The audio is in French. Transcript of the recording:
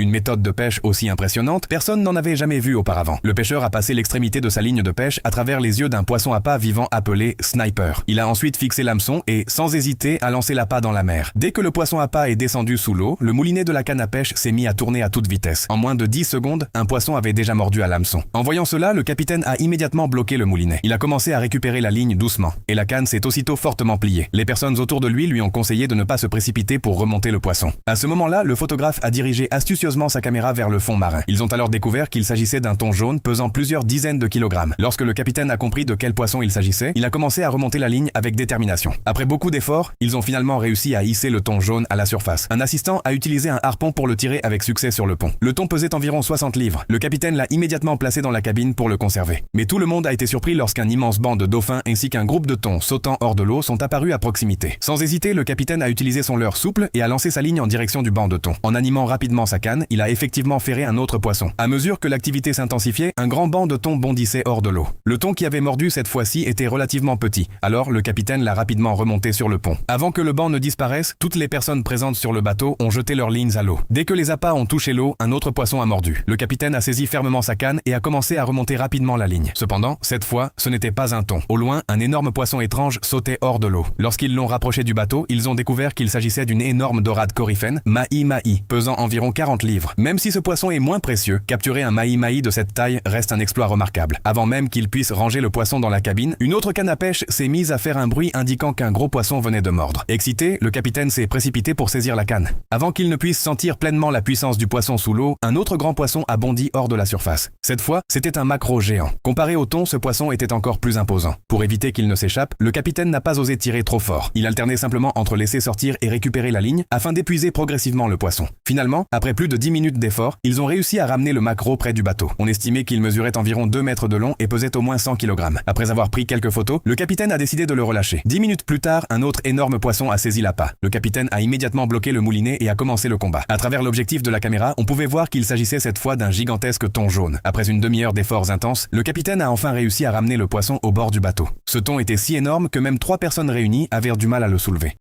Une méthode de pêche aussi impressionnante, personne n'en avait jamais vu auparavant. Le pêcheur a passé l'extrémité de sa ligne de pêche à travers les yeux d'un poisson appât vivant appelé sniper. Il a ensuite fixé l'hameçon et, sans hésiter, a lancé l'appât dans la mer. Dès que le poisson appât est descendu sous l'eau, le moulinet de la canne à pêche s'est mis à tourner à toute vitesse. En moins de 10 secondes, un poisson avait déjà mordu à l'hameçon. En voyant cela, le capitaine a immédiatement bloqué le moulinet. Il a commencé à récupérer la ligne doucement, et la canne s'est aussitôt fortement pliée. Les personnes autour de lui ont conseillé de ne pas se précipiter pour remonter le poisson. À ce moment-là, le photographe a dirigé astucieusement sa caméra vers le fond marin. Ils ont alors découvert qu'il s'agissait d'un thon jaune pesant plusieurs dizaines de kilogrammes. Lorsque le capitaine a compris de quel poisson il s'agissait, il a commencé à remonter la ligne avec détermination. Après beaucoup d'efforts, ils ont finalement réussi à hisser le thon jaune à la surface. Un assistant a utilisé un harpon pour le tirer avec succès sur le pont. Le thon pesait environ 60 livres. Le capitaine l'a immédiatement placé dans la cabine pour le conserver. Mais tout le monde a été surpris lorsqu'un immense banc de dauphins ainsi qu'un groupe de thons sautant hors de l'eau sont apparus à proximité. Sans hésiter, le capitaine a utilisé son leurre souple et a lancé sa ligne en direction du banc de thon. En animant rapidement sa canne, il a effectivement ferré un autre poisson. À mesure que l'activité s'intensifiait, un grand banc de thon bondissait hors de l'eau. Le thon qui avait mordu cette fois-ci était relativement petit, alors le capitaine l'a rapidement remonté sur le pont. Avant que le banc ne disparaisse, toutes les personnes présentes sur le bateau ont jeté leurs lignes à l'eau. Dès que les appâts ont touché l'eau, un autre poisson a mordu. Le capitaine a saisi fermement sa canne et a commencé à remonter rapidement la ligne. Cependant, cette fois, ce n'était pas un thon. Au loin, un énorme poisson étrange sautait hors de l'eau. Lorsqu'ils l'ont rapproché du bateau, ils ont découvert qu'il s'agissait d'une énorme dorade coryphène, mahi-mahi, pesant environ 40 livres. Même si ce poisson est moins précieux, capturer un mahi-mahi de cette taille reste un exploit remarquable. Avant même qu'il puisse ranger le poisson dans la cabine, une autre canne à pêche s'est mise à faire un bruit indiquant qu'un gros poisson venait de mordre. Excité, le capitaine s'est précipité pour saisir la canne. Avant qu'il ne puisse sentir pleinement la puissance du poisson sous l'eau, un autre grand poisson a bondi hors de la surface. Cette fois, c'était un maquereau géant. Comparé au thon, ce poisson était encore plus imposant. Pour éviter qu'il ne s'échappe, le capitaine n'a pas osé tirer trop fort. Il alternait simplement entre laisser sortir et récupérer la ligne afin d'épuiser progressivement le poisson. Finalement, après plus de 10 minutes d'effort, ils ont réussi à ramener le maquereau près du bateau. On estimait qu'il mesurait environ 2 mètres de long et pesait au moins 100 kg. Après avoir pris quelques photos, le capitaine a décidé de le relâcher. 10 minutes plus tard, un autre énorme poisson a saisi l'appât. Le capitaine a immédiatement bloqué le moulinet et a commencé le combat. À travers l'objectif de la caméra, on pouvait voir qu'il s'agissait cette fois d'un gigantesque thon jaune. Après une demi-heure d'efforts intenses, le capitaine a enfin réussi à ramener le poisson au bord du bateau. Ce thon était si énorme que même 3 personnes réunies avaient du mal à le soulever.